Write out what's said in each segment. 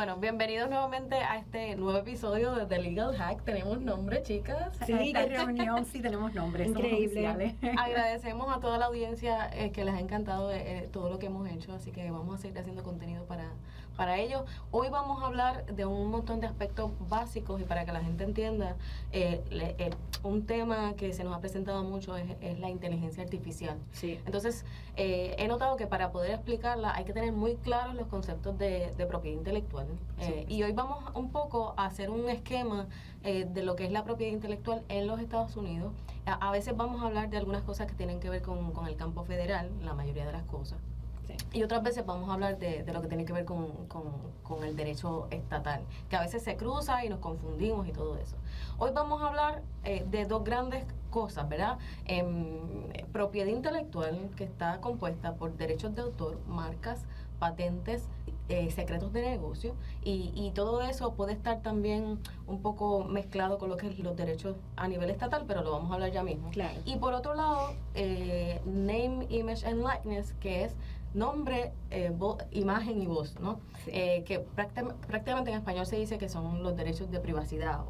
Bueno, bienvenidos nuevamente a este nuevo episodio de The Legal Hack. ¿Tenemos nombre, chicas? Sí, qué reunión, sí tenemos nombre. Increíble. Agradecemos a toda la audiencia que les ha encantado todo lo que hemos hecho, así que vamos a seguir haciendo contenido para ellos. Hoy vamos a hablar de un montón de aspectos básicos y para que la gente entienda, un tema que se nos ha presentado mucho es la inteligencia artificial. Sí. Entonces, he notado que para poder explicarla hay que tener muy claros los conceptos de propiedad intelectual. Y hoy vamos un poco a hacer un esquema de lo que es la propiedad intelectual en los Estados Unidos. A veces vamos a hablar de algunas cosas que tienen que ver con el campo federal, la mayoría de las cosas. Sí. Y otras veces vamos a hablar de lo que tiene que ver con el derecho estatal, que a veces se cruza y nos confundimos y todo eso. Hoy vamos a hablar de dos grandes cosas, ¿verdad? Propiedad intelectual, que está compuesta por derechos de autor, marcas, patentes, secretos de negocio, y todo eso puede estar también un poco mezclado con lo que es los derechos a nivel estatal, pero lo vamos a hablar ya mismo. Claro. Y por otro lado, name, image and likeness, que es nombre, imagen y voz, ¿no? Sí. Que prácticamente en español se dice que son los derechos de privacidad,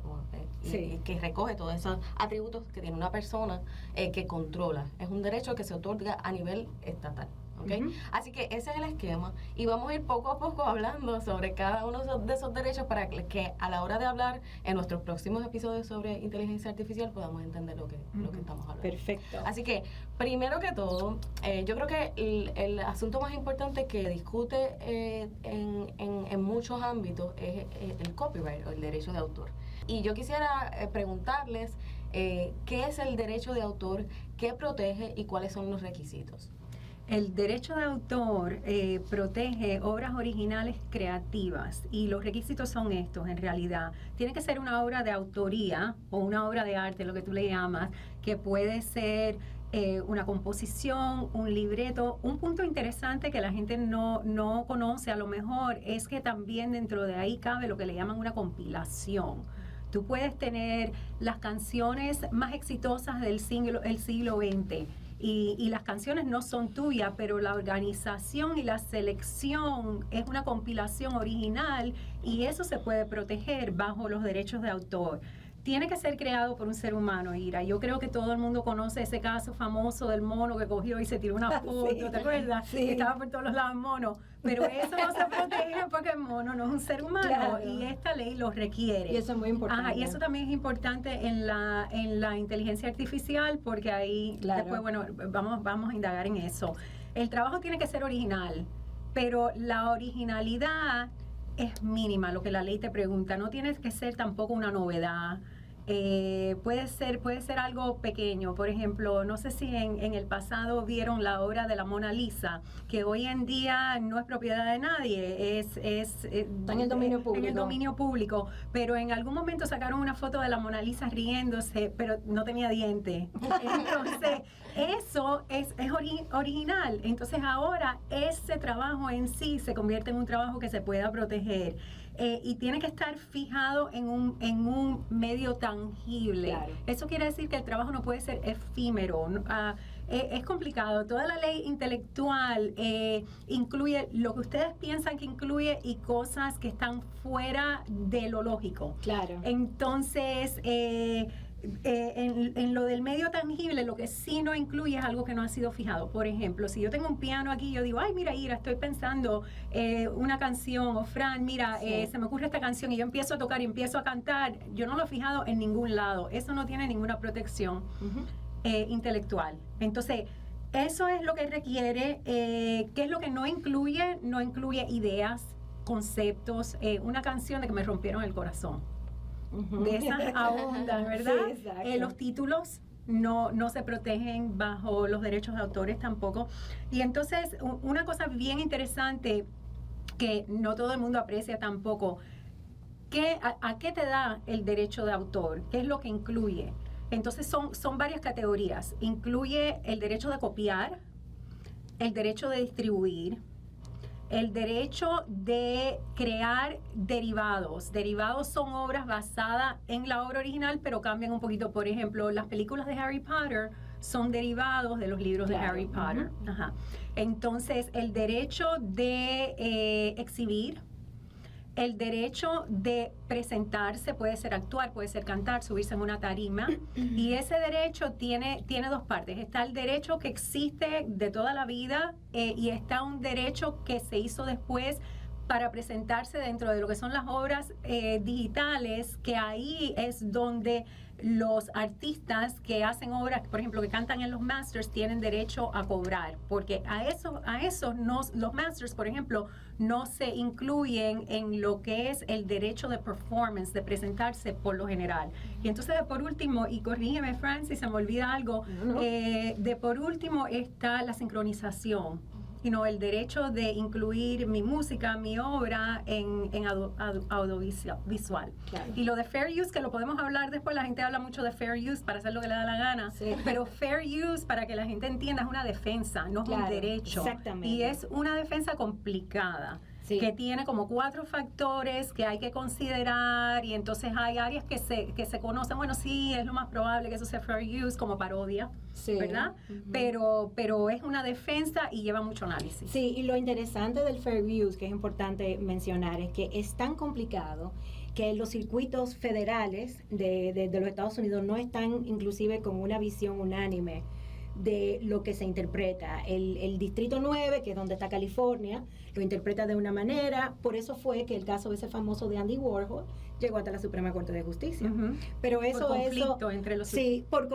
y que recoge todos esos atributos que tiene una persona que controla. Es un derecho que se otorga a nivel estatal. ¿Okay? Uh-huh. Así que ese es el esquema y vamos a ir poco a poco hablando sobre cada uno de esos derechos para que a la hora de hablar en nuestros próximos episodios sobre inteligencia artificial podamos entender lo que estamos hablando. Perfecto. Así que, primero que todo, yo creo que el asunto más importante que discute en muchos ámbitos es el copyright o el derecho de autor. Y yo quisiera preguntarles qué es el derecho de autor, qué protege y cuáles son los requisitos. El derecho de autor protege obras originales creativas y los requisitos son estos en realidad. Tiene que ser una obra de autoría o una obra de arte, lo que tú le llamas, que puede ser una composición, un libreto. Un punto interesante que la gente no conoce a lo mejor es que también dentro de ahí cabe lo que le llaman una compilación. Tú puedes tener las canciones más exitosas del siglo XX. Y las canciones no son tuyas, pero la organización y la selección es una compilación original y eso se puede proteger bajo los derechos de autor. Tiene que ser creado por un ser humano, Ira. Yo creo que todo el mundo conoce ese caso famoso del mono que cogió y se tiró una foto, Sí, ¿te acuerdas? sí. Que estaba por todos los lados el mono. Pero eso no se protege porque el mono no es un ser humano, Claro. y esta ley lo requiere. Y eso es muy importante. Ajá, y eso también es importante en la inteligencia artificial porque ahí Claro. después, bueno, vamos a indagar en eso. El trabajo tiene que ser original, pero la originalidad es mínima, lo que la ley te pregunta. No tienes que ser tampoco una novedad. Puede ser algo pequeño. Por ejemplo, no sé si en el pasado vieron la obra de la Mona Lisa, que hoy en día no es propiedad de nadie, está en el dominio público. En el dominio público, pero en algún momento sacaron una foto de la Mona Lisa riéndose, pero no tenía diente. Entonces, eso es original. Entonces, ahora ese trabajo en sí se convierte en un trabajo que se pueda proteger. Y tiene que estar fijado en un medio tangible. Claro. Eso quiere decir que el trabajo no puede ser efímero. Es complicado. Toda la ley intelectual incluye lo que ustedes piensan que incluye y cosas que están fuera de lo lógico. Claro. Entonces, en lo del medio tangible, lo que sí no incluye es algo que no ha sido fijado. Por ejemplo, si yo tengo un piano aquí, yo digo, ay, mira, Ira, estoy pensando una canción, o Fran, mira, Sí. se me ocurre esta canción y yo empiezo a tocar y empiezo a cantar, yo no lo he fijado en ningún lado. Eso no tiene ninguna protección intelectual. Entonces, eso es lo que requiere. ¿Qué es lo que no incluye? No incluye ideas, conceptos, una canción de que me rompieron el corazón. De esas abundan, ¿verdad? Sí, exacto. Los títulos no se protegen bajo los derechos de autores tampoco. Y entonces, una cosa bien interesante que no todo el mundo aprecia tampoco, ¿a qué te da el derecho de autor? ¿Qué es lo que incluye? Entonces, son varias categorías. Incluye el derecho de copiar, el derecho de distribuir, el derecho de crear derivados. Derivados son obras basadas en la obra original, pero cambian un poquito. Por ejemplo, las películas de Harry Potter son derivados de los libros de Harry Potter. Ajá. Entonces, el derecho de exhibir, el derecho de presentarse, puede ser actuar, puede ser cantar, subirse en una tarima, y ese derecho tiene dos partes. Está el derecho que existe de toda la vida y está un derecho que se hizo después para presentarse dentro de lo que son las obras digitales, que ahí es donde los artistas que hacen obras, por ejemplo, que cantan en los masters, tienen derecho a cobrar, porque a eso no, los masters, por ejemplo, no se incluyen en lo que es el derecho de performance, de presentarse por lo general. Y entonces, por último, y corrígeme, Francis, se me olvida algo, de por último está la sincronización. El derecho de incluir mi música, mi obra en audiovisual. Claro. Y lo de fair use, que lo podemos hablar después, la gente habla mucho de fair use para hacer lo que le da la gana, Sí. pero fair use, para que la gente entienda, es una defensa, no es un Claro, derecho. exactamente. Y es una defensa complicada. Sí. Que tiene como 4 factores que hay que considerar, y entonces hay áreas que se conocen, bueno, sí, es lo más probable que eso sea fair use como parodia, Sí. ¿verdad? Ujú. Pero es una defensa y lleva mucho análisis. Sí, y lo interesante del fair use, que es importante mencionar, es que es tan complicado que los circuitos federales de los Estados Unidos no están inclusive con una visión unánime de lo que se interpreta. El Distrito 9, que es donde está California, lo interpreta de una manera. Por eso fue que el caso ese famoso de Andy Warhol llegó hasta la Suprema Corte de Justicia. Ujú. Pero Por conflicto entre los sí, por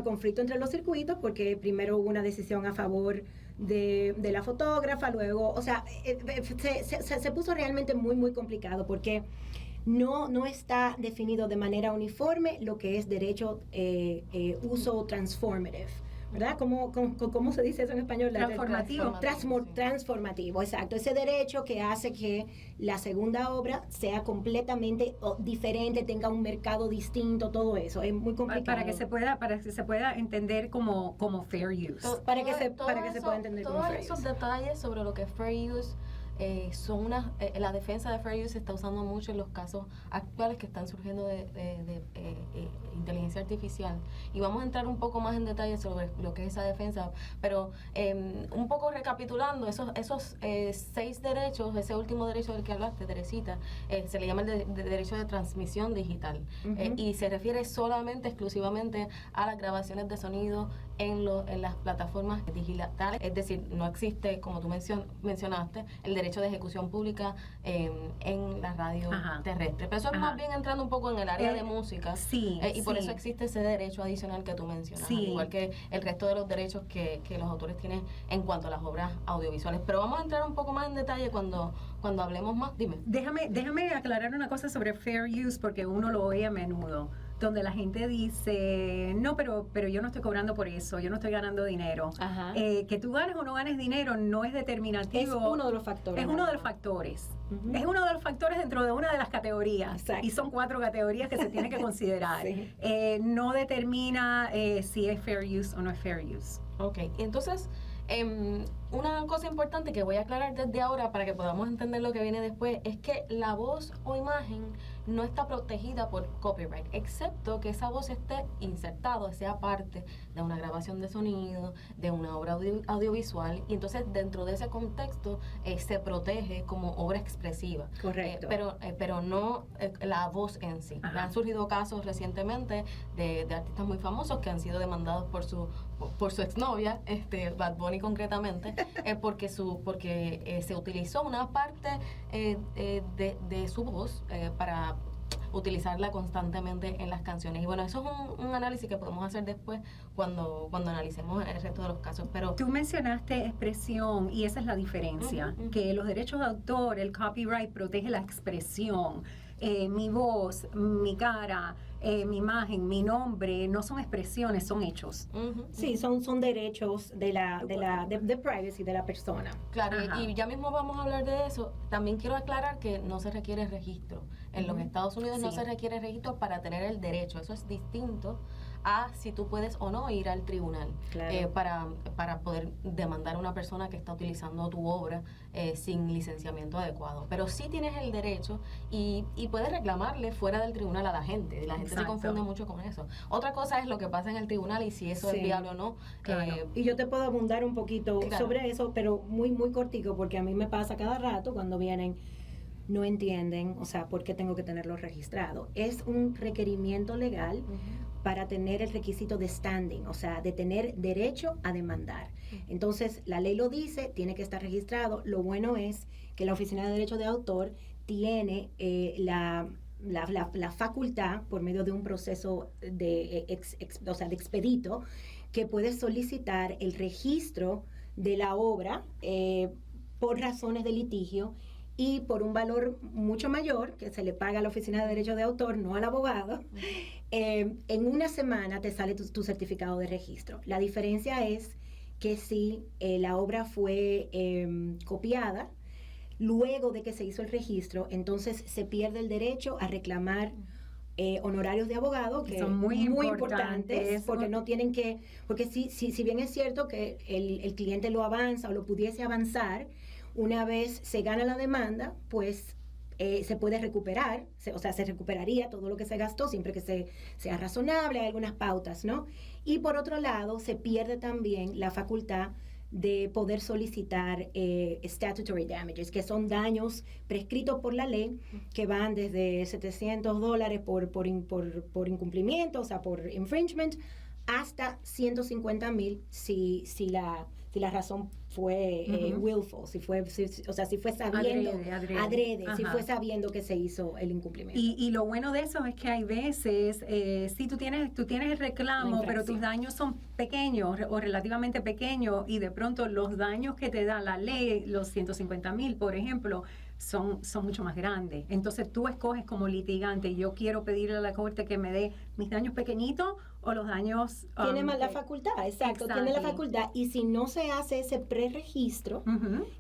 conflicto entre los circuitos, porque primero hubo una decisión a favor de la fotógrafa, luego, o sea, se puso realmente muy, muy complicado, porque no está definido de manera uniforme lo que es derecho uso transformative, ¿verdad? ¿Cómo se dice eso en español? Transformativo. Transformativo, exacto. Ese derecho que hace que la segunda obra sea completamente diferente, tenga un mercado distinto, todo eso. Es muy complicado. Para que se pueda entender como fair use. Para que se pueda entender como fair Todos esos use. detalles sobre lo que es fair use son la defensa de fair use se está usando mucho en los casos actuales que están surgiendo de inteligencia artificial, y vamos a entrar un poco más en detalle sobre lo que es esa defensa, pero un poco recapitulando esos 6 derechos, ese último derecho del que hablaste, Teresita, se le llama el derecho de transmisión digital. Ujú. Y se refiere solamente, exclusivamente a las grabaciones de sonido en las plataformas digitales, es decir, no existe, como tú mencionaste, el derecho de ejecución pública en la radio Ajá. terrestre. Pero eso es Ajá. más bien entrando un poco en el área de música, Sí, y por sí. eso existe ese derecho adicional que tú mencionas, Sí. al igual que el resto de los derechos que los autores tienen en cuanto a las obras audiovisuales. Pero vamos a entrar un poco más en detalle cuando hablemos más. Dime. Déjame aclarar una cosa sobre fair use, porque uno lo oye a menudo, donde la gente dice, no, pero yo no estoy cobrando por eso, yo no estoy ganando dinero. Ajá. Que tú ganes o no ganes dinero no es determinativo. Es uno de los factores. Es uno de los factores. Ujú. Es uno de los factores dentro de una de las categorías. Exacto. Y son 4 categorías que se tienen que considerar. Sí. No determina si es fair use o no es fair use. Ok, entonces, una cosa importante que voy a aclarar desde ahora para que podamos entender lo que viene después es que la voz o imagen no está protegida por copyright, excepto que esa voz esté insertada, sea parte de una grabación de sonido, de una obra audiovisual, y entonces dentro de ese contexto se protege como obra expresiva. Correcto. Pero no la voz en sí. Ajá. Han surgido casos recientemente de artistas muy famosos que han sido demandados por su exnovia, Bad Bunny concretamente, porque se utilizó una parte de su voz para utilizarla constantemente en las canciones. Y bueno, eso es un análisis que podemos hacer después cuando analicemos el resto de los casos. Pero Tú mencionaste expresión y esa es la diferencia, Ujú, ujú. que los derechos de autor, el copyright protege la expresión. Mi voz, mi cara, mi imagen, mi nombre, no son expresiones, son hechos. Ujú, Sí, son derechos de privacy de la persona. claro, Ajá. y ya mismo vamos a hablar de eso. También quiero aclarar que no se requiere registro. En los Ujú. Estados Unidos no Sí. se requiere registro para tener el derecho. Eso es distinto a si tú puedes o no ir al tribunal Claro. para poder demandar a una persona que está utilizando tu obra sin licenciamiento adecuado. Pero sí tienes el derecho y puedes reclamarle fuera del tribunal a la gente. La gente se Exacto. confunde mucho con eso. Otra cosa es lo que pasa en el tribunal y si eso es Sí. viable o no. Claro. Y yo te puedo abundar un poquito Claro. sobre eso, pero muy, muy cortico, porque a mí me pasa cada rato cuando vienen no entienden, o sea, por qué tengo que tenerlo registrado. Es un requerimiento legal para tener el requisito de standing, o sea, de tener derecho a demandar. Entonces, la ley lo dice, tiene que estar registrado. Lo bueno es que la Oficina de Derecho de Autor tiene la facultad, por medio de un proceso de expedito, que puede solicitar el registro de la obra por razones de litigio y por un valor mucho mayor que se le paga a la Oficina de Derecho de Autor, no al abogado. En una semana te sale tu certificado de registro. La diferencia es que si la obra fue copiada, luego de que se hizo el registro, entonces se pierde el derecho a reclamar honorarios de abogado, que son muy importantes, porque no tienen que, porque si bien es cierto que el cliente lo avanza o lo pudiese avanzar, una vez se gana la demanda, pues se puede recuperar, se recuperaría todo lo que se gastó, siempre que sea razonable, hay algunas pautas, ¿no? Y por otro lado, se pierde también la facultad de poder solicitar statutory damages, que son daños prescritos por la ley, que van desde $700 por incumplimiento, o sea, por infringement, hasta $150,000 si la razón fue willful, si fue sabiendo, adrede, Ajá. si fue sabiendo que se hizo el incumplimiento. Y lo bueno de eso es que hay veces, si tú tienes el reclamo, pero tus daños son pequeños o relativamente pequeños, y de pronto los daños que te da la ley, los 150,000, por ejemplo, son mucho más grandes. Entonces tú escoges como litigante, yo quiero pedirle a la corte que me dé mis daños pequeñitos o los daños... Tiene más la facultad, exacto, tiene la facultad. Y si no se hace ese preregistro,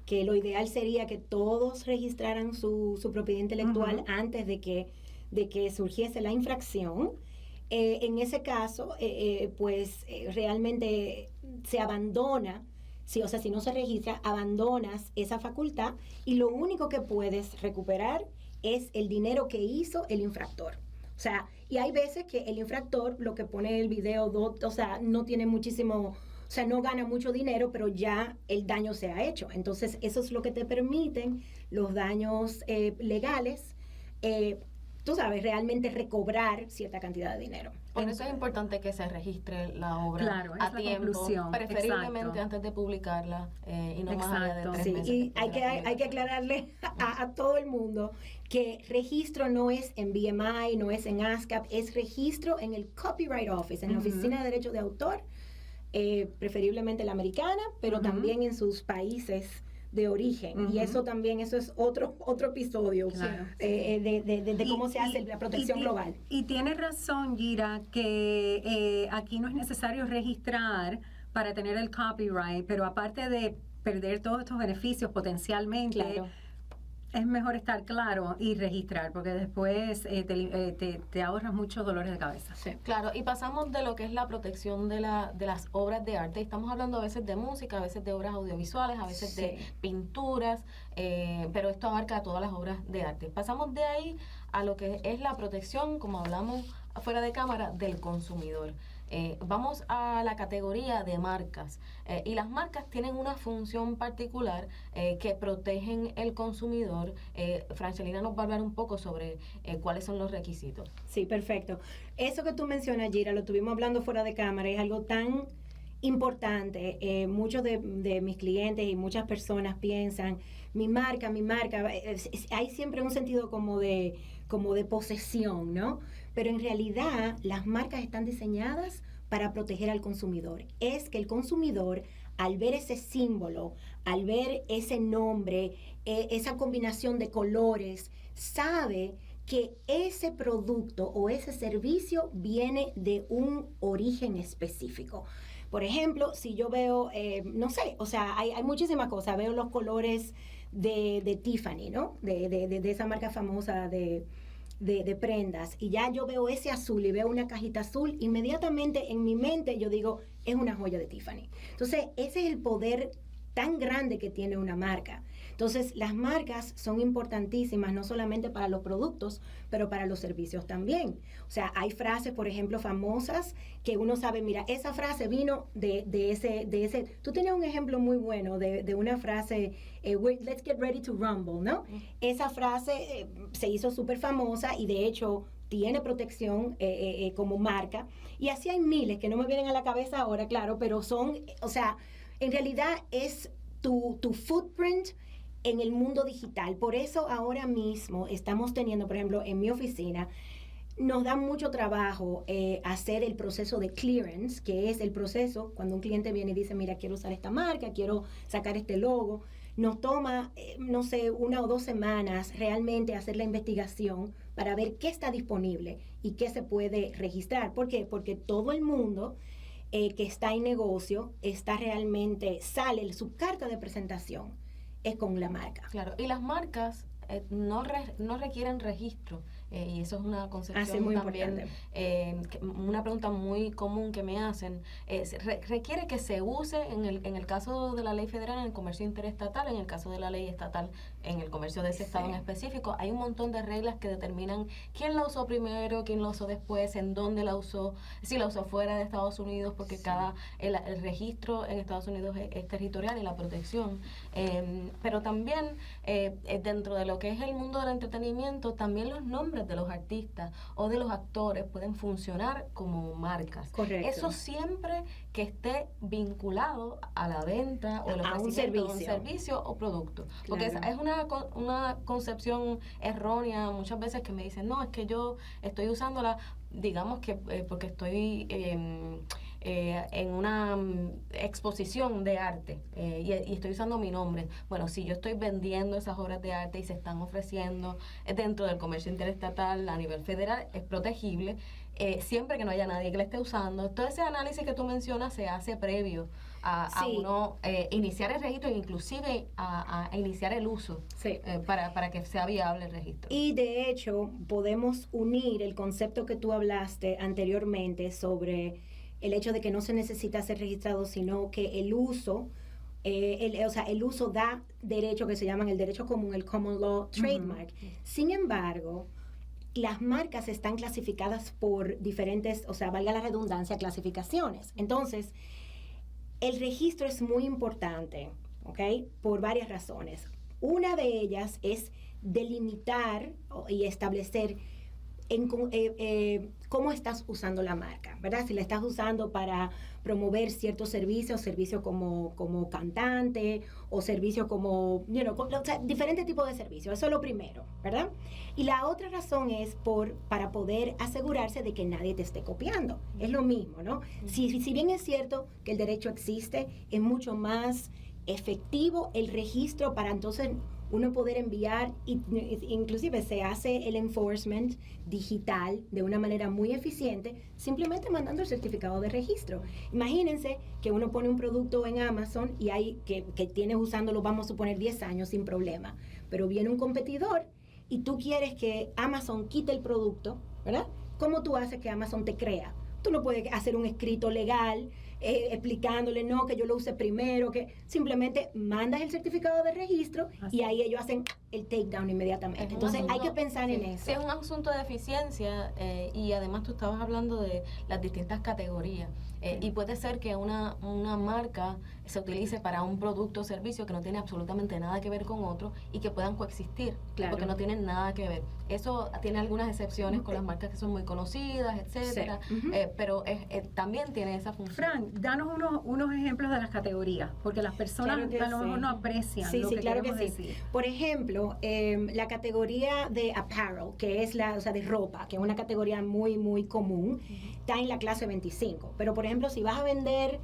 que lo ideal sería que todos registraran su propiedad intelectual antes de que surgiese la infracción, en ese caso, realmente se abandona. Sí, o sea, si no se registra, abandonas esa facultad y lo único que puedes recuperar es el dinero que hizo el infractor. O sea, y hay veces que el infractor, lo que pone el video, o sea, no tiene muchísimo, o sea, no gana mucho dinero, pero ya el daño se ha hecho. Entonces, eso es lo que te permiten los daños legales, tú sabes, realmente recobrar cierta cantidad de dinero. Por eso es importante que se registre la obra a tiempo, preferiblemente antes de publicarla y no más allá de 3 meses. Y hay que aclararle a todo el mundo que registro no es en BMI, no es en ASCAP, es registro en el Copyright Office, en la Oficina de Derecho de Autor, preferiblemente la americana, pero también en sus países de origen. Y eso es otro episodio, claro, de cómo se hace la protección global. Y tiene razón, Gira, que aquí no es necesario registrar para tener el copyright, pero aparte de perder todos estos beneficios potencialmente, claro, es mejor estar claro y registrar, porque después te ahorras muchos dolores de cabeza. Sí. Claro, y pasamos de lo que es la protección de las obras de arte. Estamos hablando a veces de música, a veces de obras audiovisuales, a veces de pinturas, pero esto abarca todas las obras de arte. Pasamos de ahí a lo que es la protección, como hablamos afuera de cámara, del consumidor. Vamos a la categoría de marcas, y las marcas tienen una función particular que protegen el consumidor. Francelina nos va a hablar un poco sobre cuáles son los requisitos. Sí, perfecto. Eso que tú mencionas, Gira, lo estuvimos hablando fuera de cámara, es algo tan importante. Muchos de mis clientes y muchas personas piensan, mi marca, hay siempre un sentido como de posesión, ¿no? Pero en realidad las marcas están diseñadas para proteger al consumidor. Es que el consumidor, al ver ese símbolo, al ver ese nombre, esa combinación de colores, sabe que ese producto o ese servicio viene de un origen específico. Por ejemplo, si yo veo, no sé, o sea, hay muchísimas cosas. Veo los colores de Tiffany, ¿no? De esa marca famosa de prendas, y ya yo veo ese azul y veo una cajita azul, inmediatamente en mi mente yo digo, es una joya de Tiffany. Entonces, ese es el poder tan grande que tiene una marca. Entonces, las marcas son importantísimas no solamente para los productos, pero para los servicios también. O sea, hay frases, por ejemplo, famosas que uno sabe, mira, esa frase vino de ese. Tú tienes un ejemplo muy bueno de una frase, let's get ready to rumble, ¿no? Esa frase se hizo súper famosa y de hecho tiene protección como marca. Y así hay miles que no me vienen a la cabeza ahora, claro, pero son, o sea, en realidad es tu footprint en el mundo digital. Por eso ahora mismo estamos teniendo, por ejemplo, en mi oficina, nos da mucho trabajo hacer el proceso de clearance, que es el proceso cuando un cliente viene y dice, mira, quiero usar esta marca, quiero sacar este logo. Nos toma, no sé, 1 o 2 semanas realmente hacer la investigación para ver qué está disponible y qué se puede registrar. ¿Por qué? Porque todo el mundo que está en negocio está realmente, sale su carta de presentación, es con la marca. Claro, y las marcas no requieren registro. Y eso es una concepción muy también, una pregunta muy común que me hacen. Requiere que se use en el caso de la ley federal en el comercio interestatal, en el caso de la ley estatal en el comercio de ese estado en específico. Hay un montón de reglas que determinan quién la usó primero, quién la usó después, en dónde la usó, si la usó fuera de Estados Unidos, porque el registro en Estados Unidos es territorial y la protección. Pero también dentro de lo que es el mundo del entretenimiento, también los nombres de los artistas o de los actores pueden funcionar como marcas. Correcto. Eso siempre que esté vinculado a la venta o el a un ofrecimiento de un servicio o producto. Porque Claro. es una concepción errónea muchas veces que me dicen, no, es que yo estoy usándola, digamos que porque estoy en una exposición de arte y estoy usando mi nombre. Bueno, si yo estoy vendiendo esas obras de arte y se están ofreciendo dentro del comercio interestatal a nivel federal, es protegible siempre que no haya nadie que la esté usando. Todo ese análisis que tú mencionas se hace previo a uno iniciar el registro e inclusive a iniciar el uso para que sea viable el registro. Y de hecho podemos unir el concepto que tú hablaste anteriormente sobre el hecho de que no se necesita ser registrado, sino que el uso, el uso da derecho que se llaman el derecho común, el common law trademark. Sin embargo, las marcas están clasificadas por diferentes, o sea, valga la redundancia, clasificaciones. Entonces, el registro es muy importante, ¿ok? Por varias razones. Una de ellas es delimitar y establecer cómo estás usando la marca, ¿verdad? Si la estás usando para promover ciertos servicios como cantante o servicios como, o sea, diferentes tipos de servicios. Eso es lo primero, ¿verdad? Y la otra razón es para poder asegurarse de que nadie te esté copiando. Es lo mismo, ¿no? Si bien es cierto que el derecho existe, es mucho más efectivo el registro para entonces uno poder enviar, inclusive se hace el enforcement digital de una manera muy eficiente, simplemente mandando el certificado de registro. Imagínense que uno pone un producto en Amazon y hay que tienes usándolo, vamos a suponer, 10 años sin problema, pero viene un competidor y tú quieres que Amazon quite el producto, ¿verdad? ¿Cómo tú haces que Amazon te crea? Tú no puedes hacer un escrito legal explicándole, no, que yo lo use primero, que simplemente mandas el certificado de registro y ahí ellos hacen el takedown inmediatamente. Entonces hay que pensar en eso. Sí, es un asunto de eficiencia y además tú estabas hablando de las distintas categorías. Y puede ser que una marca se utilice para un producto o servicio que no tiene absolutamente nada que ver con otro y que puedan coexistir, porque no tienen nada que ver. Eso tiene algunas excepciones con las marcas que son muy conocidas, etcétera, pero también tiene esa función. Frank, danos unos ejemplos de las categorías, porque las personas a lo mejor no aprecian lo que claro queremos que sí. decir. Por ejemplo, la categoría de apparel, que es de ropa, que es una categoría muy, muy común, está en la clase 25. Pero, por ejemplo, si vas a vender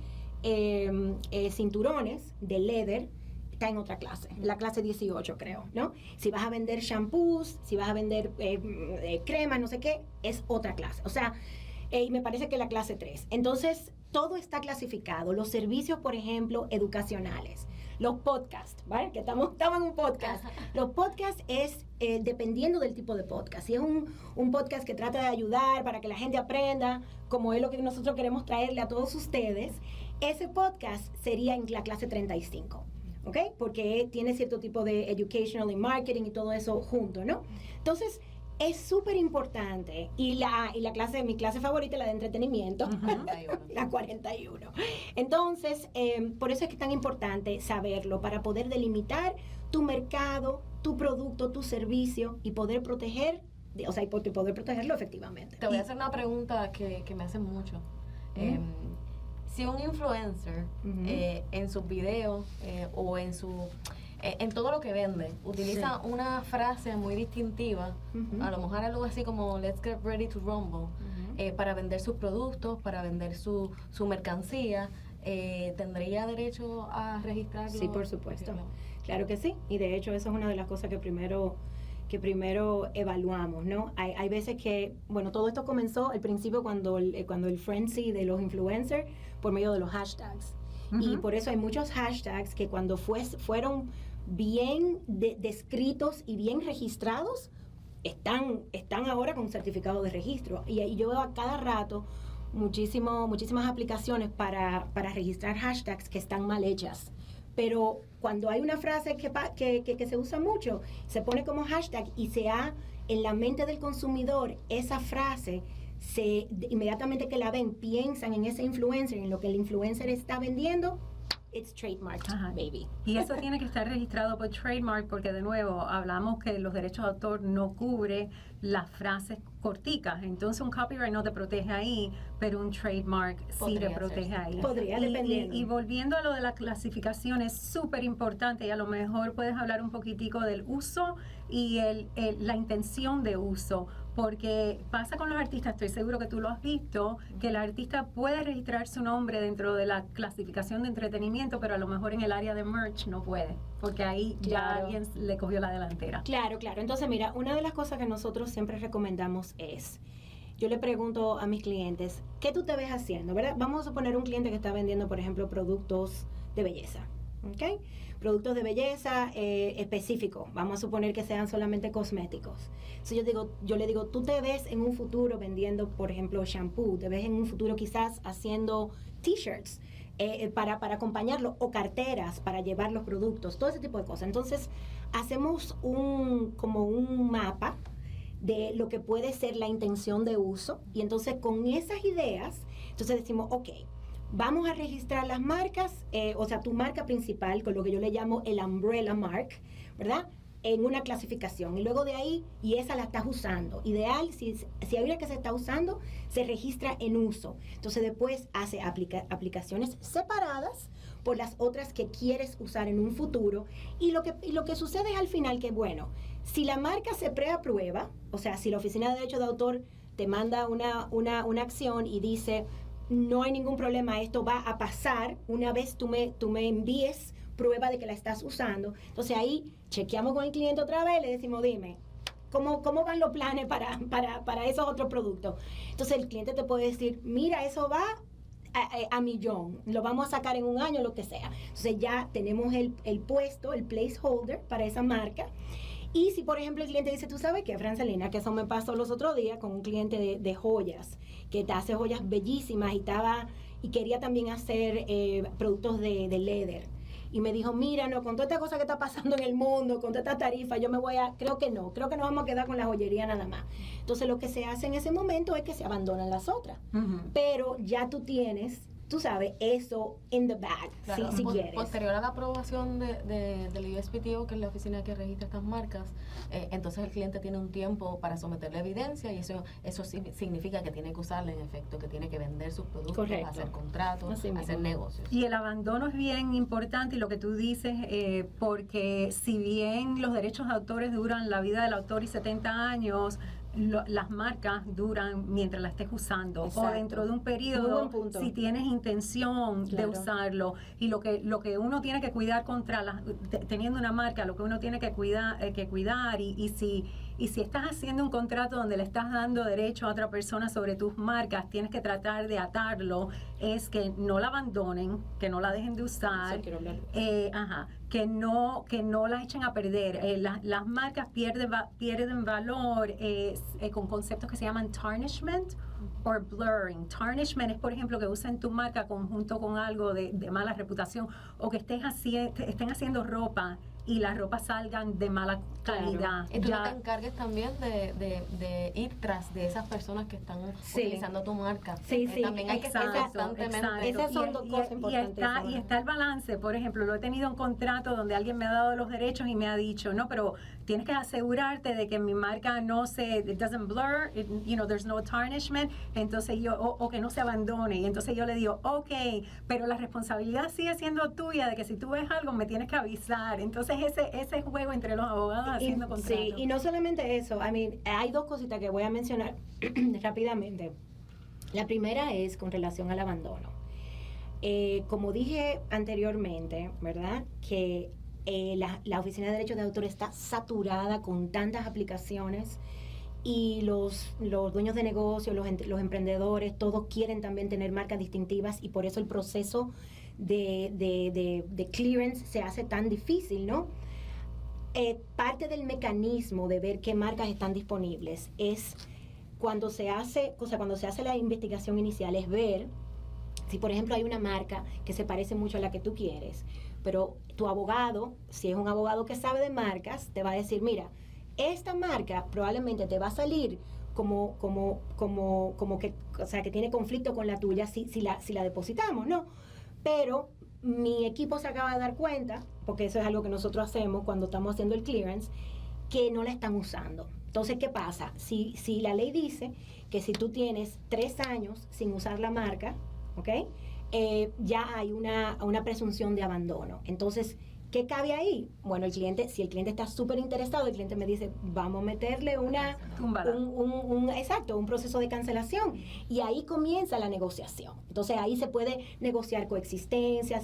cinturones de leather, está en otra clase, la clase 18 creo, ¿no? Si vas a vender shampoos, si vas a vender cremas, no sé qué, es otra clase. O sea, y me parece que la clase 3. Entonces, todo está clasificado. Los servicios, por ejemplo, educacionales. Los podcasts, ¿vale? Que estamos en un podcast. Los podcasts es dependiendo del tipo de podcast. Si es un podcast que trata de ayudar para que la gente aprenda, como es lo que nosotros queremos traerle a todos ustedes, ese podcast sería en la clase 35. ¿ok? Porque tiene cierto tipo de educational y marketing y todo eso junto, ¿no? Entonces, es súper importante. Y mi clase favorita es la de entretenimiento, la 41. Entonces, por eso es que es tan importante saberlo, para poder delimitar tu mercado, tu producto, tu servicio y poder proteger, o sea, y poder protegerlo efectivamente. Te voy a hacer una pregunta que me hacen mucho. Si un influencer en sus videos o en todo lo que vende utiliza una frase muy distintiva, a lo mejor algo así como let's get ready to rumble, para vender sus productos, para vender su mercancía, ¿tendría derecho a registrarlo? Sí, por supuesto. Claro que sí. Y de hecho eso es una de las cosas que primero evaluamos, ¿no? Hay veces que, bueno, todo esto comenzó al principio cuando el frenzy de los influencers por medio de los hashtags. Y por eso hay muchos hashtags que cuando fueron bien descritos y bien registrados, están ahora con certificado de registro. Y yo veo a cada rato muchísimas aplicaciones para registrar hashtags que están mal hechas. Pero cuando hay una frase que se usa mucho, se pone como hashtag y en la mente del consumidor esa frase, inmediatamente que la ven, piensan en ese influencer, en lo que el influencer está vendiendo, it's trademarked, baby. Y eso tiene que estar registrado por trademark, porque de nuevo hablamos que los derechos de autor no cubre las frases corticas. Entonces un copyright no te protege ahí, pero un trademark sí te protege ahí. Podría, dependiendo. Y volviendo a lo de la clasificación, es súper importante, y a lo mejor puedes hablar un poquitico del uso y la intención de uso, porque pasa con los artistas, estoy seguro que tú lo has visto, que el artista puede registrar su nombre dentro de la clasificación de entretenimiento, pero a lo mejor en el área de merch no puede, porque ahí ya alguien le cogió la delantera. Claro. Entonces, mira, una de las cosas que nosotros siempre recomendamos yo le pregunto a mis clientes, ¿qué tú te ves haciendo? ¿Verdad? Vamos a suponer un cliente que está vendiendo, por ejemplo, productos de belleza, ¿ok? Productos de belleza específicos, vamos a suponer que sean solamente cosméticos. Entonces yo le digo, ¿tú te ves en un futuro vendiendo, por ejemplo, shampoo? ¿Te ves en un futuro quizás haciendo t-shirts para acompañarlo, o carteras para llevar los productos? Todo ese tipo de cosas. Entonces hacemos como un mapa de lo que puede ser la intención de uso, y entonces con esas ideas, entonces decimos, ok, vamos a registrar las marcas, o sea, tu marca principal, con lo que yo le llamo el umbrella mark, ¿verdad? En una clasificación, y luego de ahí, y esa la estás usando. Ideal, si hay una que se está usando, se registra en uso. Entonces después hace aplicaciones separadas por las otras que quieres usar en un futuro, y lo que sucede es al final que, bueno, si la marca se preaprueba, o sea, si la Oficina de Derecho de Autor te manda una acción y dice, no hay ningún problema, esto va a pasar una vez tú me envíes prueba de que la estás usando, entonces ahí chequeamos con el cliente otra vez, le decimos, dime, ¿cómo van los planes para esos otros productos? Entonces el cliente te puede decir, mira, eso va a millón, lo vamos a sacar en un año, lo que sea. Entonces ya tenemos el puesto, el placeholder para esa marca. Y si, por ejemplo, el cliente dice, tú sabes qué, Francelina, que eso me pasó los otros días con un cliente de joyas, que te hace joyas bellísimas y quería también hacer productos de leather. Y me dijo, mira, no, con toda esta cosa que está pasando en el mundo, con toda esta tarifa, creo que nos vamos a quedar con la joyería nada más. Entonces lo que se hace en ese momento es que se abandonan las otras. Pero ya tú tienes, tú sabes, eso in the bag, claro, si quieres. Posterior a la aprobación del USPTO, que es la oficina que registra estas marcas, entonces el cliente tiene un tiempo para someterle evidencia, y eso significa que tiene que usarla en efecto, que tiene que vender sus productos, correcto, hacer contratos, hacer negocios. Y el abandono es bien importante, y lo que tú dices, porque si bien los derechos de autores duran la vida del autor y 70 años, las marcas duran mientras las estés usando. Exacto. O dentro de un periodo, si tienes intención, claro, de usarlo. Y lo que uno tiene que cuidar teniendo una marca, lo que uno tiene que cuidar y si estás haciendo un contrato donde le estás dando derecho a otra persona sobre tus marcas, tienes que tratar de atarlo, es que no la abandonen, que no la dejen de usar, que no la echen a perder. Las marcas pierden valor con conceptos que se llaman tarnishment, or blurring. Tarnishment es, por ejemplo, que usen tu marca conjunto con algo de mala reputación, o que estén haciendo ropa y las ropas salgan de mala calidad. Y tú no te encargues también de ir tras de esas personas que están utilizando tu marca. Sí, también hay que estar constantemente. Esas son dos cosas importantes. Y está el balance. Por ejemplo, lo he tenido un contrato donde alguien me ha dado los derechos y me ha dicho, no, pero tienes que asegurarte de que mi marca no it doesn't blur, there's no tarnishment, entonces o que no se abandone. Y entonces yo le digo, ok, pero la responsabilidad sigue siendo tuya, de que si tú ves algo me tienes que avisar. Entonces ese juego entre los abogados haciendo contratos. Sí, y no solamente eso, hay dos cositas que voy a mencionar rápidamente. La primera es con relación al abandono. Como dije anteriormente, ¿verdad? Que la Oficina de Derechos de Autor está saturada con tantas aplicaciones y los dueños de negocio, los emprendedores, todos quieren también tener marcas distintivas y por eso el proceso de clearance se hace tan difícil, ¿no? Parte del mecanismo de ver qué marcas están disponibles es cuando se hace la investigación inicial, es ver si, por ejemplo, hay una marca que se parece mucho a la que tú quieres, pero tu abogado, si es un abogado que sabe de marcas, te va a decir, mira, esta marca probablemente te va a salir como que, o sea, que tiene conflicto con la tuya si la depositamos, ¿no? Pero mi equipo se acaba de dar cuenta, porque eso es algo que nosotros hacemos cuando estamos haciendo el clearance, que no la están usando. Entonces, ¿qué pasa? Si la ley dice que si tú tienes 3 años sin usar la marca, ¿ok? Ya hay una presunción de abandono. Entonces, ¿qué cabe ahí? Bueno, si el cliente está súper interesado, el cliente me dice, vamos a meterle un proceso de cancelación. Y ahí comienza la negociación. Entonces, ahí se puede negociar coexistencia,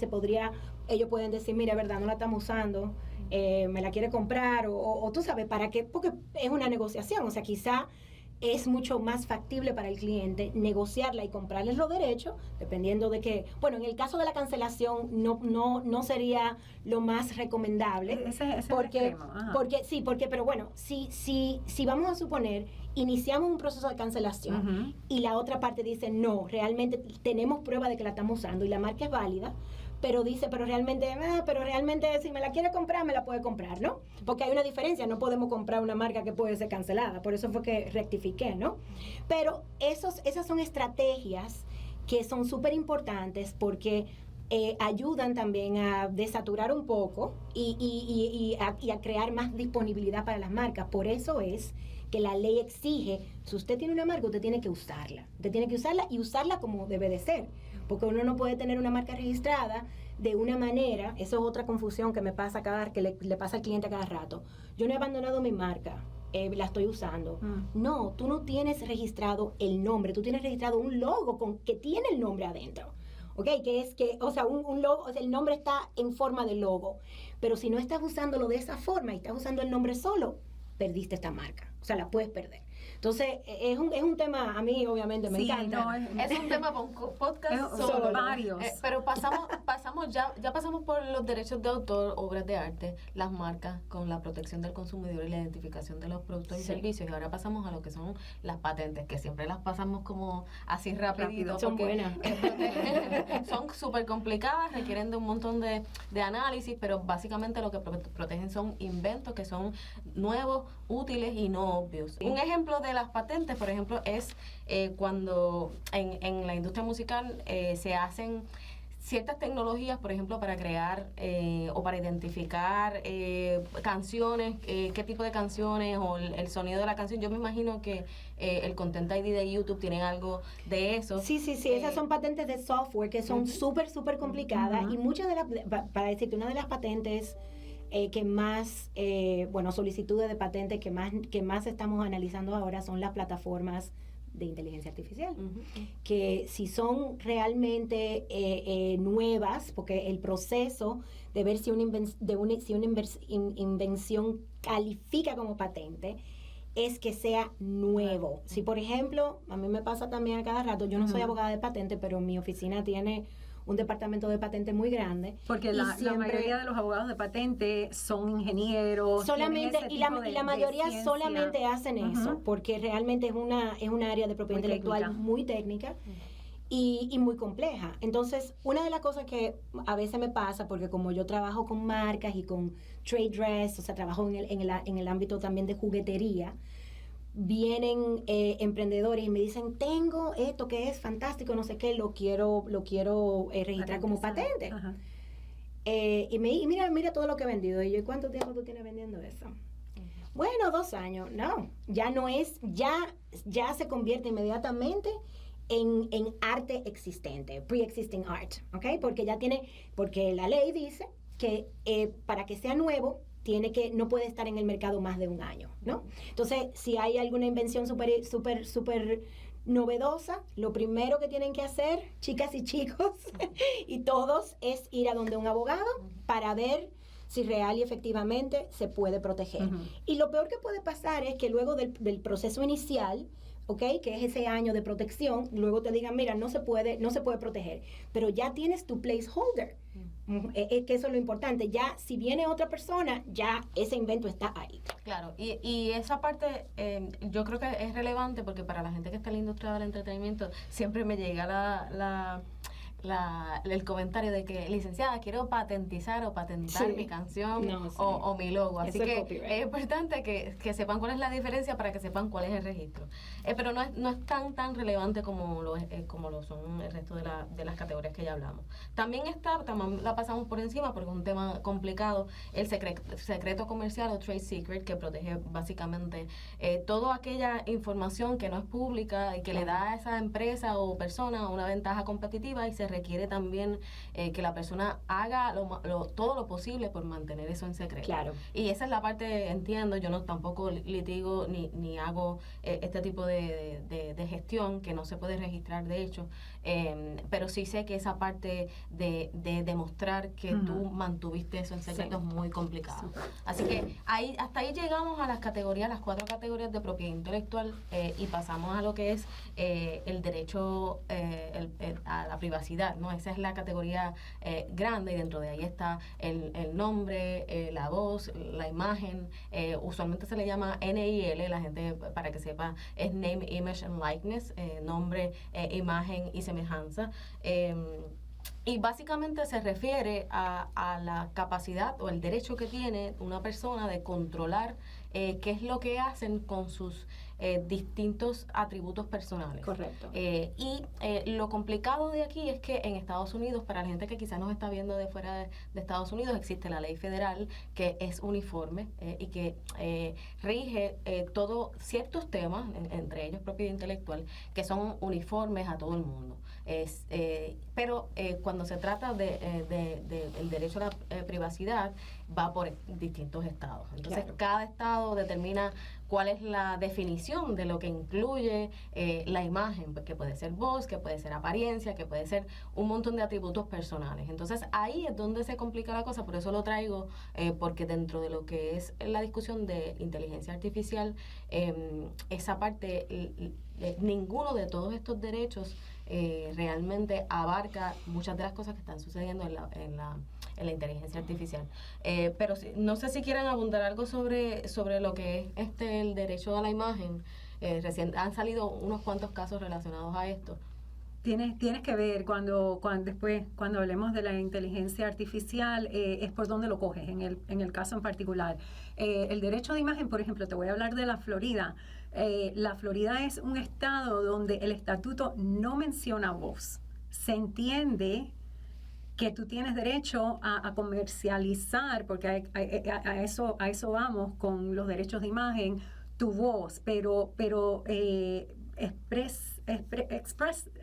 ellos pueden decir, mira, verdad, no la estamos usando, me la quiere comprar, o tú sabes, ¿para qué? Porque es una negociación, o sea, quizá es mucho más factible para el cliente negociarla y comprarles los derechos, dependiendo de que, bueno, en el caso de la cancelación no sería lo más recomendable, pero bueno, si vamos a suponer, iniciamos un proceso de cancelación y la otra parte dice, no, realmente tenemos prueba de que la estamos usando y la marca es válida, pero dice, pero realmente si me la quiere comprar, me la puede comprar, ¿no? Porque hay una diferencia, no podemos comprar una marca que puede ser cancelada, por eso fue que rectifiqué, ¿no? Pero esas son estrategias que son súper importantes porque ayudan también a desaturar un poco y a crear más disponibilidad para las marcas. Por eso es que la ley exige, si usted tiene una marca, usted tiene que usarla. Usted tiene que usarla y usarla como debe de ser. Porque uno no puede tener una marca registrada de una manera, eso es otra confusión que me pasa que le pasa al cliente a cada rato. Yo no he abandonado mi marca, la estoy usando. No, tú no tienes registrado el nombre, tú tienes registrado un logo que tiene el nombre adentro. ¿Ok? Un logo, o sea, el nombre está en forma de logo. Pero si no estás usándolo de esa forma y estás usando el nombre solo, perdiste esta marca. O sea, la puedes perder. Entonces, es un tema, a mí obviamente me encanta. No, es un tema para un podcast solo. Varios. Pero pasamos por los derechos de autor, obras de arte, las marcas con la protección del consumidor y la identificación de los productos y servicios. Y ahora pasamos a lo que son las patentes, que siempre las pasamos como así rapidito. Son buenas. Son súper complicadas, requieren de un montón de análisis, pero básicamente lo que protegen son inventos que son nuevos, útiles y no obvios. Un ejemplo de las patentes, por ejemplo, es cuando en la industria musical se hacen ciertas tecnologías, por ejemplo, para crear o para identificar canciones, qué tipo de canciones o el sonido de la canción. Yo me imagino que el Content ID de YouTube tiene algo de eso. Sí, esas son patentes de software que son súper complicadas y muchas de las, para decirte, una de las patentes que más, solicitudes de patentes que más estamos analizando ahora son las plataformas de inteligencia artificial, que si son realmente nuevas, porque el proceso de ver si una invención califica como patente es que sea nuevo. Si, por ejemplo, a mí me pasa también a cada rato, yo no soy abogada de patente, pero mi oficina tiene un departamento de patente muy grande. Porque y la siempre- mayoría de los abogados de patente son ingenieros. solamente tienen ese y la, tipo de- y la de mayoría ciencia. solamente hacen eso, Ujú. porque realmente es una área de propiedad Muy intelectual técnica. muy técnica. Y muy compleja. Entonces, una de las cosas que a veces me pasa, porque como yo trabajo con marcas y con trade dress, o sea, trabajo en el ámbito también de juguetería, vienen emprendedores y me dicen, tengo esto que es fantástico, no sé qué, lo quiero registrar como patente. Ajá. Y mira todo lo que he vendido. Y yo, ¿cuánto tiempo tú tienes vendiendo eso? Bueno, 2 años. No, ya no es, ya se convierte inmediatamente en arte existente, pre-existing art, ¿ok? Porque la ley dice que para que sea nuevo, no puede estar en el mercado más de 1 año, ¿no? Entonces, si hay alguna invención súper novedosa, lo primero que tienen que hacer, chicas y chicos, y todos, es ir a donde un abogado para ver si real y efectivamente se puede proteger. Ujú. Y lo peor que puede pasar es que luego del proceso inicial, ¿ok? Que es ese año de protección, luego te digan, mira, no se puede proteger, pero ya tienes tu placeholder. Es que eso es lo importante. Ya, si viene otra persona, ya ese invento está ahí. Claro, y esa parte yo creo que es relevante porque para la gente que está en la industria del entretenimiento siempre me llega el comentario de que, licenciada, quiero patentizar o patentar Sí. mi canción No, sí. o mi logo. Así Eso es que copyright. es importante que sepan cuál es la diferencia para que sepan cuál es el registro. Pero no es tan relevante como lo son el resto de las categorías que ya hablamos. También la pasamos por encima porque es un tema complicado, el secreto comercial o trade secret, que protege básicamente toda aquella información que no es pública y que le da a esa empresa o persona una ventaja competitiva, y se requiere también que la persona haga todo lo posible por mantener eso en secreto. Claro. Y esa es la parte, entiendo, yo no tampoco litigo ni hago este tipo de gestión que no se puede registrar de hecho, pero sí sé que esa parte de demostrar que Ujú. tú mantuviste eso en secreto Sí. es muy complicado. Súper. Así que hasta ahí llegamos a las 4 categorías de propiedad intelectual, y pasamos a lo que es el derecho a la privacidad, ¿no? Esa es la categoría grande, y dentro de ahí está el nombre, la voz, la imagen. Usualmente se le llama NIL, la gente, para que sepa, es Name, Image and Likeness, nombre, imagen y semejanza. Y básicamente se refiere a la capacidad o el derecho que tiene una persona de controlar qué es lo que hacen con sus distintos atributos personales. Correcto. Y lo complicado de aquí es que en Estados Unidos, para la gente que quizás nos está viendo de fuera de Estados Unidos, existe la ley federal que es uniforme y que rige todos ciertos temas, entre ellos propiedad intelectual, que son uniformes a todo el mundo. Pero cuando se trata del derecho a la privacidad, va por distintos estados. Entonces, Claro. cada estado determina cuál es la definición de lo que incluye la imagen, que puede ser voz, que puede ser apariencia, que puede ser un montón de atributos personales. Entonces, ahí es donde se complica la cosa, por eso lo traigo, porque dentro de lo que es la discusión de inteligencia artificial, esa parte, ninguno de todos estos derechos realmente abarca muchas de las cosas que están sucediendo en la inteligencia artificial. Pero no sé si quieren abundar algo sobre lo que es el derecho a la imagen. Recién han salido unos cuantos casos relacionados a esto. Tienes que ver cuando hablemos de la inteligencia artificial, es por dónde lo coges, en el caso en particular. El derecho de imagen, por ejemplo, te voy a hablar de la Florida. La Florida es un estado donde el estatuto no menciona voz. Se entiende que tú tienes derecho a comercializar, porque a eso vamos con los derechos de imagen, tu voz, pero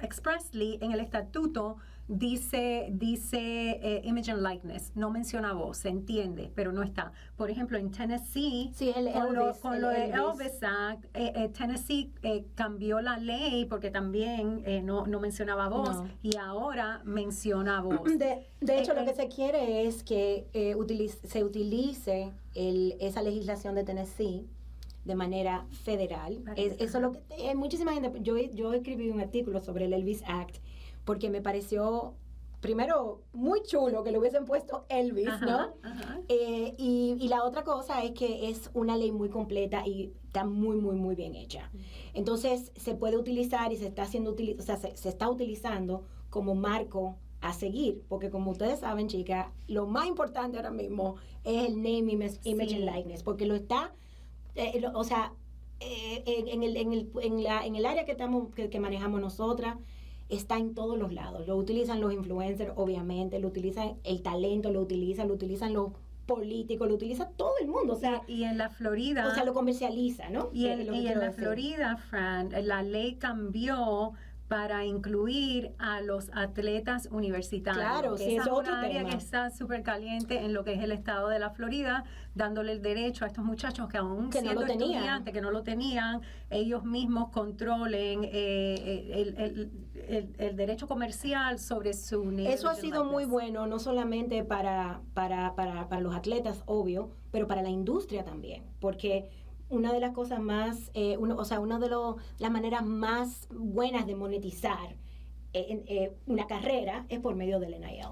expressly en el estatuto dice image and likeness, no menciona voz, se entiende, pero no está. Por ejemplo, en Tennessee, Sí, con lo de Elvis. Elvis Act, Tennessee cambió la ley porque también no mencionaba voz, No. y ahora menciona voz. De hecho, lo que se quiere es que se utilice esa legislación de Tennessee de manera federal. Eso es lo que muchísima gente. Yo escribí un artículo sobre el Elvis Act porque me pareció primero, muy chulo que le hubiesen puesto Elvis, ¿no? Ajá. Y la otra cosa es que es una ley muy completa y está muy, muy, muy bien hecha. Entonces, se puede utilizar y se está haciendo, o sea, se está utilizando como marco a seguir, porque como ustedes saben, chicas, lo más importante ahora mismo es el name, image and likeness, porque lo está, o sea, en el área que manejamos nosotras, está en todos los lados. Lo utilizan los influencers, obviamente, lo utilizan el talento, lo utilizan los políticos, lo utiliza todo el mundo, o sea, y en la Florida, o sea, lo comercializa, ¿no? Y en la Florida, Fran, la ley cambió para incluir a los atletas universitarios. Claro, que sí, esa es otro una área tema. que está súper caliente en lo que es el estado de la Florida, dándole el derecho a estos muchachos que aún Que no siendo lo tenían. estudiantes, que no lo tenían, ellos mismos controlen el derecho comercial sobre su nivel. Eso ha sido muy bueno, no solamente para los atletas, obvio, pero para la industria también, porque una de las cosas más, una de las maneras más buenas de monetizar una carrera es por medio del NIL.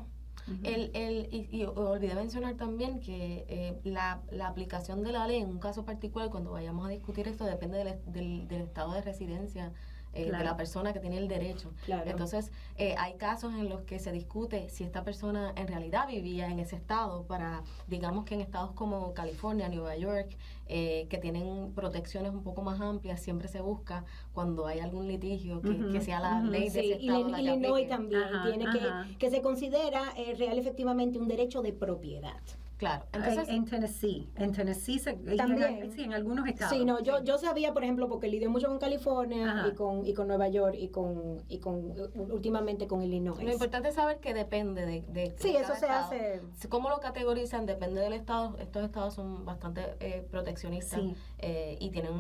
Y olvidé mencionar también que la aplicación de la ley en un caso particular, cuando vayamos a discutir esto, depende del estado de residencia de la persona que tiene el derecho. Claro. Entonces, hay casos en los que se discute si esta persona en realidad vivía en ese estado, para, digamos que en estados como California, Nueva York, que tienen protecciones un poco más amplias, siempre se busca cuando hay algún litigio que sea la ley de ese estado la que Illinois aplique. también tiene que se considera real efectivamente un derecho de propiedad. Claro, entonces en Tennessee también. sí, en algunos estados. Sí, no, yo sabía, por ejemplo, porque lidio mucho con California Ajá. y con Nueva York y con últimamente con Illinois. lo importante es saber que depende de Sí, cada eso se estado. hace. Cómo lo categorizan depende del estado. Estos estados son bastante proteccionistas Sí. Y tienen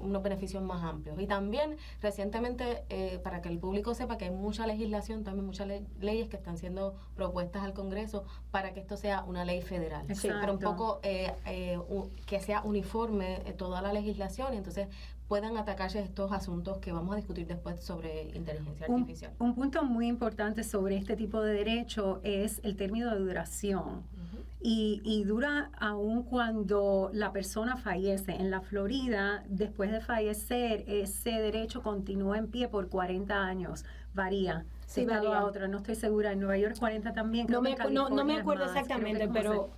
unos beneficios más amplios. Y también recientemente, para que el público sepa que hay mucha legislación, también muchas leyes que están siendo propuestas al Congreso para que esto sea una ley federal. Sí, pero un poco que sea uniforme toda la legislación y entonces puedan atacarse estos asuntos que vamos a discutir después sobre inteligencia artificial. Un punto muy importante sobre este tipo de derecho es el término de duración. Y dura aún cuando la persona fallece. En la Florida, después de fallecer, ese derecho continúa en pie por 40 años. Varía. Sí, estado varía. a otro, no estoy segura. En Nueva York 40 también. No me California acuerdo es más, exactamente, creo que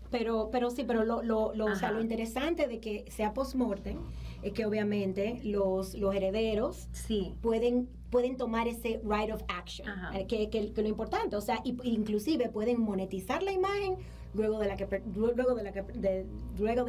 pero sí, pero o sea, Ajá. lo interesante de que sea post-mortem es que obviamente los herederos sí. pueden tomar ese right of action, Ajá. que lo importante, o sea, inclusive pueden monetizar la imagen luego de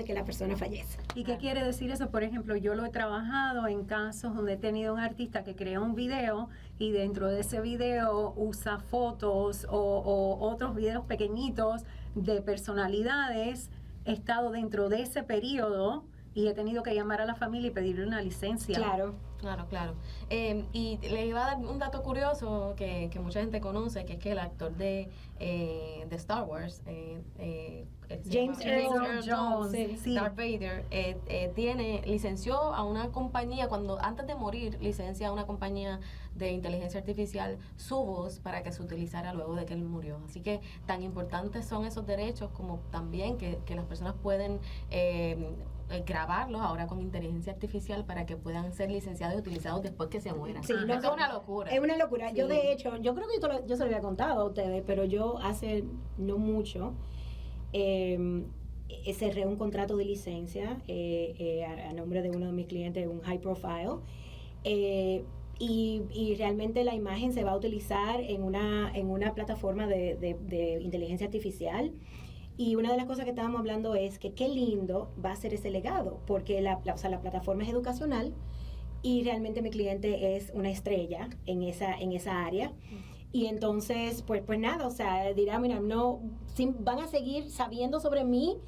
que la persona fallece. ¿Y qué quiere decir eso? Por ejemplo, yo lo he trabajado en casos donde he tenido un artista que crea un video y dentro de ese video usa fotos o otros videos pequeñitos de personalidades. He estado dentro de ese periodo y he tenido que llamar a la familia y pedirle una licencia. Claro. Claro. Y les iba a dar un dato curioso que mucha gente conoce, que es que el actor de Star Wars, James Earl Jones, sí. Darth Vader, licenció a una compañía, antes de morir, licencia a una compañía de inteligencia artificial su voz para que se utilizara luego de que él murió. Así que tan importantes son esos derechos como también que las personas pueden grabarlos ahora con inteligencia artificial para que puedan ser licenciados y utilizados después que se mueran. Sí, Eso es una locura. Es una locura. Sí. Yo, de hecho, yo creo que yo se lo había contado a ustedes, pero yo hace no mucho cerré un contrato de licencia a nombre de uno de mis clientes, un high profile, y realmente la imagen se va a utilizar en una plataforma de inteligencia artificial. Y una de las cosas que estábamos hablando es que qué lindo va a ser ese legado, porque la plataforma es educacional y realmente mi cliente es una estrella en esa área. Y entonces, pues nada, o sea, dirá, mira, van a seguir sabiendo sobre mí,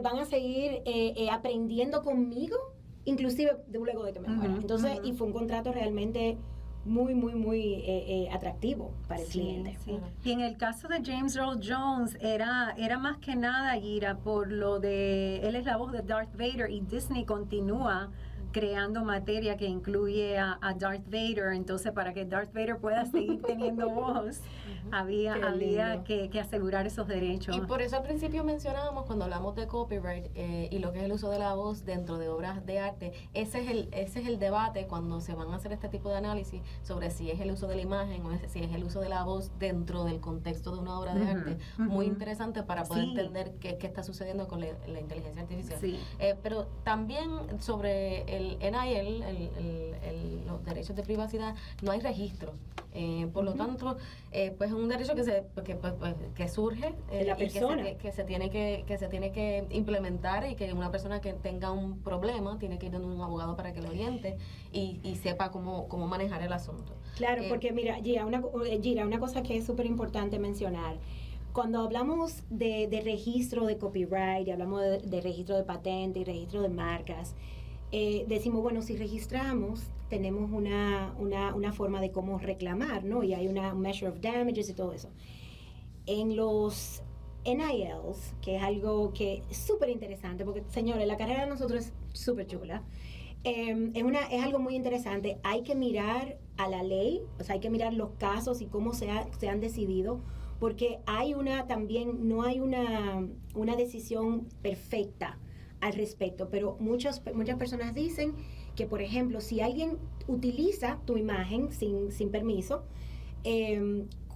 van a seguir aprendiendo conmigo, inclusive luego de que me muera. Entonces, y fue un contrato realmente muy, muy, muy atractivo para el cliente. Sí. Y en el caso de James Earl Jones era más que nada, Gira, por lo de él es la voz de Darth Vader y Disney continúa creando materia que incluye a Darth Vader. Entonces, para que Darth Vader pueda seguir teniendo voz, había que asegurar esos derechos. Y por eso al principio mencionábamos, cuando hablamos de copyright y lo que es el uso de la voz dentro de obras de arte, ese es el debate cuando se van a hacer este tipo de análisis sobre si es el uso de la imagen o si es el uso de la voz dentro del contexto de una obra de arte. Muy interesante para poder entender qué está sucediendo con la inteligencia artificial. Sí. Pero también sobre el NIL, los derechos de privacidad, no hay registro. Por lo tanto, pues es un derecho que surge de la persona, que se tiene que implementar, y que una persona que tenga un problema tiene que ir a un abogado para que lo oriente y sepa cómo manejar el asunto. Claro, porque mira, Gira, una cosa que es súper importante mencionar. Cuando hablamos de registro de copyright y hablamos de registro de patente y registro de marcas, decimos, bueno, si registramos, tenemos una forma de cómo reclamar, ¿no? Y hay una measure of damages y todo eso. En los NILs, que es algo que es súper interesante, porque, señores, la carrera de nosotros es súper chula. Es algo muy interesante. Hay que mirar a la ley, o sea, hay que mirar los casos y cómo se han decidido, porque no hay una decisión perfecta al respecto, pero muchas personas dicen que, por ejemplo, si alguien utiliza tu imagen sin permiso,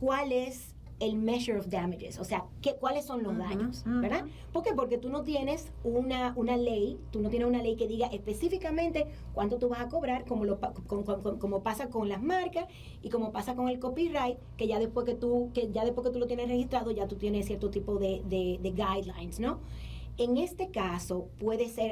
¿cuál es el measure of damages? O sea, ¿cuáles son los daños? ¿Verdad? ¿Por qué? Porque tú no tienes una ley, que diga específicamente cuánto tú vas a cobrar, como pasa con las marcas y como pasa con el copyright, que ya después que tú lo tienes registrado, ya tú tienes cierto tipo de guidelines, ¿no? En este caso,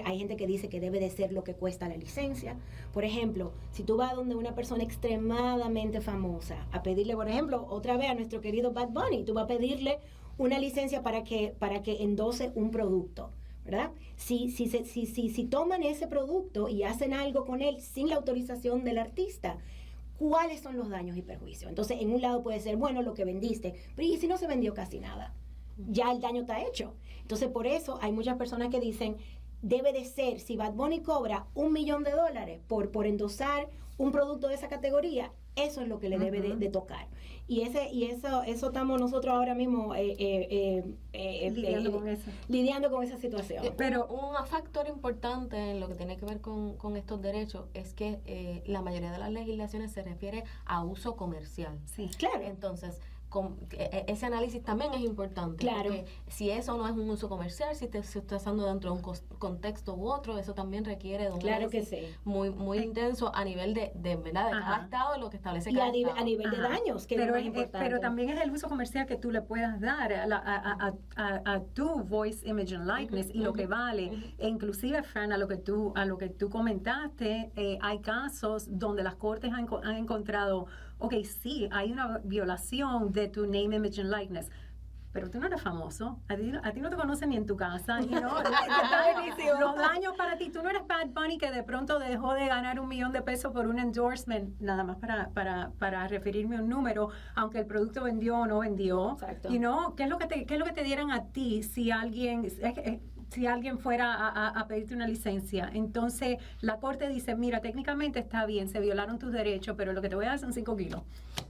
hay gente que dice que debe de ser lo que cuesta la licencia. Por ejemplo, si tú vas donde una persona extremadamente famosa a pedirle, por ejemplo, otra vez a nuestro querido Bad Bunny, tú vas a pedirle una licencia para que endose un producto, ¿verdad? Si toman ese producto y hacen algo con él sin la autorización del artista, ¿cuáles son los daños y perjuicios? Entonces, en un lado puede ser, bueno, lo que vendiste, pero ¿y si no se vendió casi nada? Ya el daño está hecho. Entonces, por eso hay muchas personas que dicen, debe de ser, si Bad Bunny cobra $1 millón por endosar un producto de esa categoría, eso es lo que le debe de tocar. Y eso estamos nosotros ahora mismo lidiando con esa situación. Pero un factor importante en lo que tiene que ver con estos derechos es que la mayoría de las legislaciones se refiere a uso comercial. Sí, claro. Entonces, ese análisis también es importante. Claro. Porque si eso no es un uso comercial, si se está usando dentro de un contexto u otro, eso también requiere de un análisis muy intenso a nivel de verdad, de cada estado, lo que establece cada estado. A nivel de daños, que es más importante. Pero también es el uso comercial que tú le puedas dar a tu voice, image and likeness y lo que vale. E inclusive, Fran, a lo que tú comentaste, hay casos donde las cortes han encontrado, ok, sí, hay una violación de tu name, image and likeness, pero tú no eres famoso, a ti no te conocen ni en tu casa, you know? Los daños para ti, tú no eres Bad Bunny que de pronto dejó de ganar $1 millón por un endorsement, nada más para referirme a un número, aunque el producto vendió o no vendió. Exacto. You know? ¿Qué es lo que te dieran a ti si alguien fuera a pedirte una licencia? Entonces la corte dice, mira, técnicamente está bien, se violaron tus derechos, pero lo que te voy a dar son 5 kilos.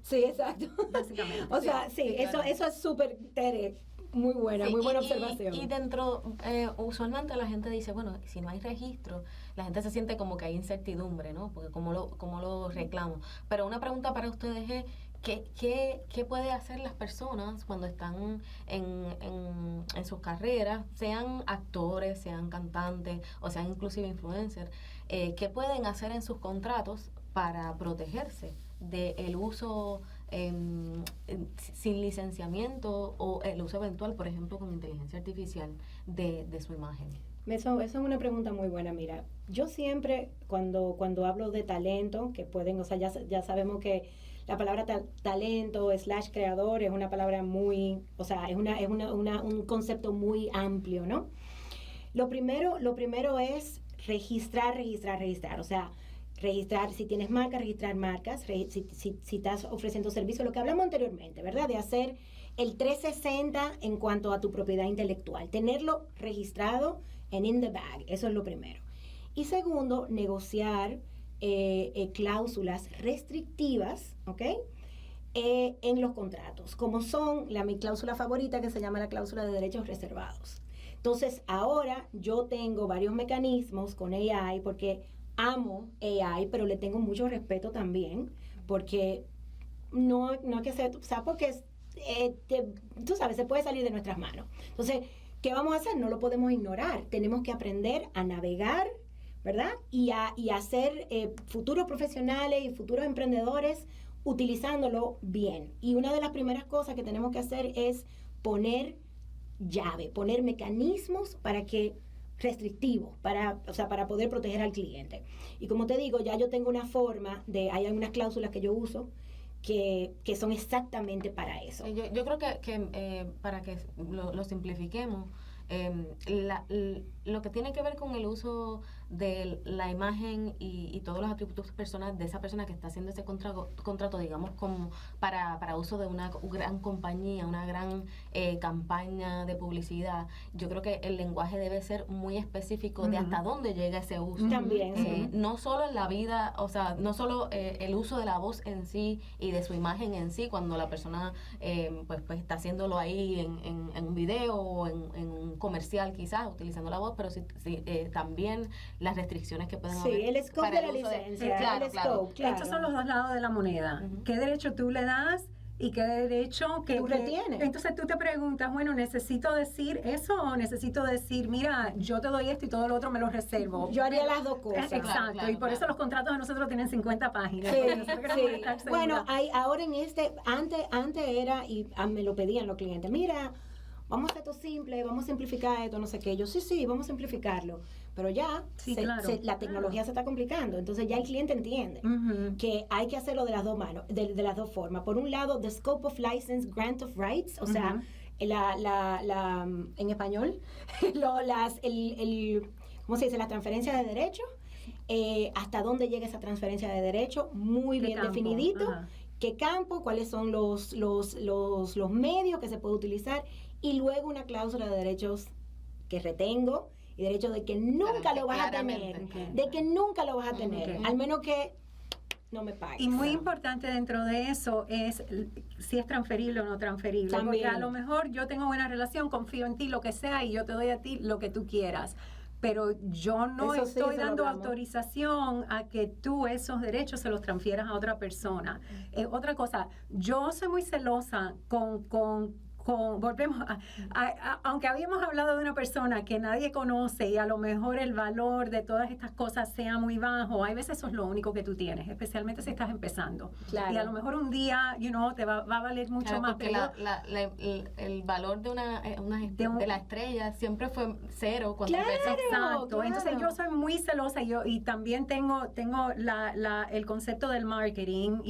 Sí, exacto. Básicamente. O sea, sí, claro. Eso es súper, Tere, muy buena observación. Y dentro, usualmente la gente dice, bueno, si no hay registro, la gente se siente como que hay incertidumbre, ¿no? Porque como lo reclamo. Pero una pregunta para ustedes es, ¿qué puede hacer las personas cuando están en sus carreras, sean actores, sean cantantes o sean inclusive influencers? ¿Qué pueden hacer en sus contratos para protegerse del uso sin licenciamiento o el uso eventual, por ejemplo, con inteligencia artificial de su imagen? Eso es una pregunta muy buena. Mira, yo siempre cuando hablo de talento, que pueden, o sea, ya sabemos que la palabra talento / creador es una palabra muy, o sea, es un concepto muy amplio, ¿no? Lo primero es registrar, o sea, registrar, si tienes marcas, registrar marcas, si estás ofreciendo servicios, lo que hablamos anteriormente, ¿verdad? De hacer el 360 en cuanto a tu propiedad intelectual, tenerlo registrado en In the Bag, eso es lo primero. Y segundo, negociar cláusulas restrictivas, ¿ok? En los contratos, como son mi cláusula favorita que se llama la cláusula de derechos reservados. Entonces, ahora yo tengo varios mecanismos con AI porque amo AI, pero le tengo mucho respeto también, porque no hay que ser, o sea, porque tú sabes, se puede salir de nuestras manos. Entonces, ¿qué vamos a hacer? No lo podemos ignorar. Tenemos que aprender a navegar, ¿verdad? Y a ser futuros profesionales y futuros emprendedores utilizándolo bien. Y una de las primeras cosas que tenemos que hacer es poner poner mecanismos restrictivos para poder proteger al cliente. Y como te digo, ya yo tengo una forma hay algunas cláusulas que yo uso que son exactamente para eso. Yo creo que para que lo simplifiquemos, lo que tiene que ver con el uso de la imagen y todos los atributos personales de esa persona que está haciendo ese contrato, digamos, como para uso de una gran compañía, una gran campaña de publicidad, yo creo que el lenguaje debe ser muy específico de hasta dónde llega ese uso. También, sí. No solo en la vida, o sea, no solo el uso de la voz en sí y de su imagen en sí, cuando la persona pues está haciéndolo ahí en un video o en un comercial quizás, utilizando la voz, pero sí, también las restricciones que pueden haber. Sí, el scope de la licencia. Claro. Estos son los dos lados de la moneda. ¿Qué derecho tú le das y qué derecho que tú retienes? Entonces tú te preguntas, bueno, ¿necesito decir eso o necesito decir, mira, yo te doy esto y todo lo otro me lo reservo? Yo haría las dos cosas. Exacto, y por eso los contratos de nosotros tienen 50 páginas. Sí. Bueno, ahora antes era, y me lo pedían los clientes, mira, vamos a hacer esto simple, vamos a simplificar esto, no sé qué. Yo, sí, vamos a simplificarlo. Pero ya la tecnología se está complicando. Entonces ya el cliente entiende que hay que hacerlo de las dos manos, de las dos formas. Por un lado, the scope of license, grant of rights, o sea, en español, ¿cómo se dice? La transferencia de derechos. Hasta dónde llega esa transferencia de derechos, muy bien definidito. Qué campo, cuáles son los medios que se puede utilizar, y luego una cláusula de derechos que retengo y derecho de que nunca lo vas a tener, de que nunca lo vas a tener, al menos que no me pagues. Y muy importante dentro de eso es si es transferible o no transferible. También. Porque a lo mejor yo tengo buena relación, confío en ti, lo que sea, y yo te doy a ti lo que tú quieras. Pero yo no estoy dando autorización a que tú esos derechos se los transfieras a otra persona. Otra cosa, yo soy muy celosa volvemos aunque habíamos hablado de una persona que nadie conoce y a lo mejor el valor de todas estas cosas sea muy bajo, hay veces eso es lo único que tú tienes, especialmente si estás empezando. Claro. Y a lo mejor un día, te va a valer mucho más. Porque el valor de de la estrella siempre fue cero cuando empezó. Exacto. Claro. Entonces yo soy muy celosa y también tengo el concepto del marketing,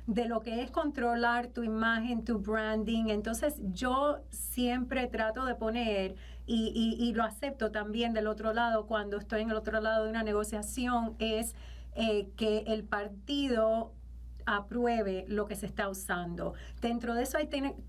de lo que es controlar tu imagen, tu branding. Entonces yo siempre trato de poner, y lo acepto también del otro lado, cuando estoy en el otro lado de una negociación, es que el partido apruebe lo que se está usando. Dentro de eso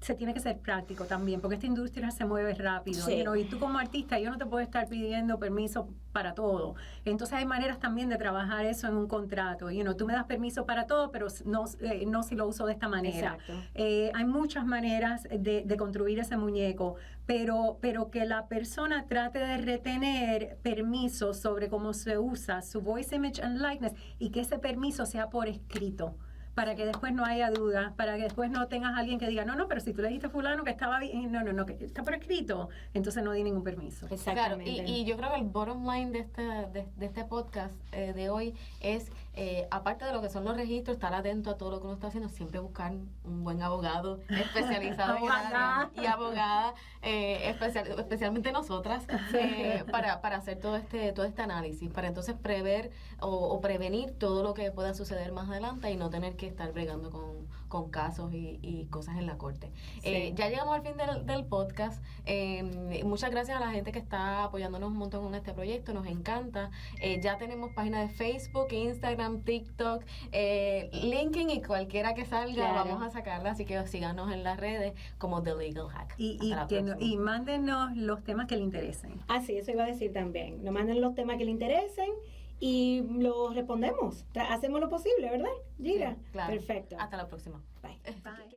se tiene que ser práctico también, porque esta industria se mueve rápido. Sí. Y tú como artista, yo no te puedo estar pidiendo permiso para todo. Entonces hay maneras también de trabajar eso en un contrato. Tú me das permiso para todo, pero no si lo uso de esta manera. Hay muchas maneras de construir ese muñeco, pero que la persona trate de retener permisos sobre cómo se usa su voice, image and likeness, y que ese permiso sea por escrito, para que después no haya dudas, para que después no tengas a alguien que diga, no, pero si tú le dijiste a fulano que estaba bien, no, que está por escrito, entonces no di ningún permiso. Exactamente. Claro, y yo creo que el bottom line de este podcast de hoy es, aparte de lo que son los registros, estar atento a todo lo que uno está haciendo, siempre buscar un buen abogado especializado en área y abogada, especialmente nosotras, para hacer todo este análisis, para entonces prever o prevenir todo lo que pueda suceder más adelante y no tener que estar bregando con casos y cosas en la corte. Sí. Ya llegamos al fin del podcast. Muchas gracias a la gente que está apoyándonos un montón con este proyecto, nos encanta. Ya tenemos página de Facebook, Instagram, TikTok, LinkedIn y cualquiera que salga, Claro. vamos a sacarla, así que síganos en las redes como The Legal Hack. Y Hasta la próxima. y mándenos los temas que le interesen. Ah, sí, eso iba a decir también. Nos manden los temas que le interesen y los respondemos. Hacemos lo posible, ¿verdad, Gira? Sí, claro. Perfecto. Hasta la próxima. Bye. Bye.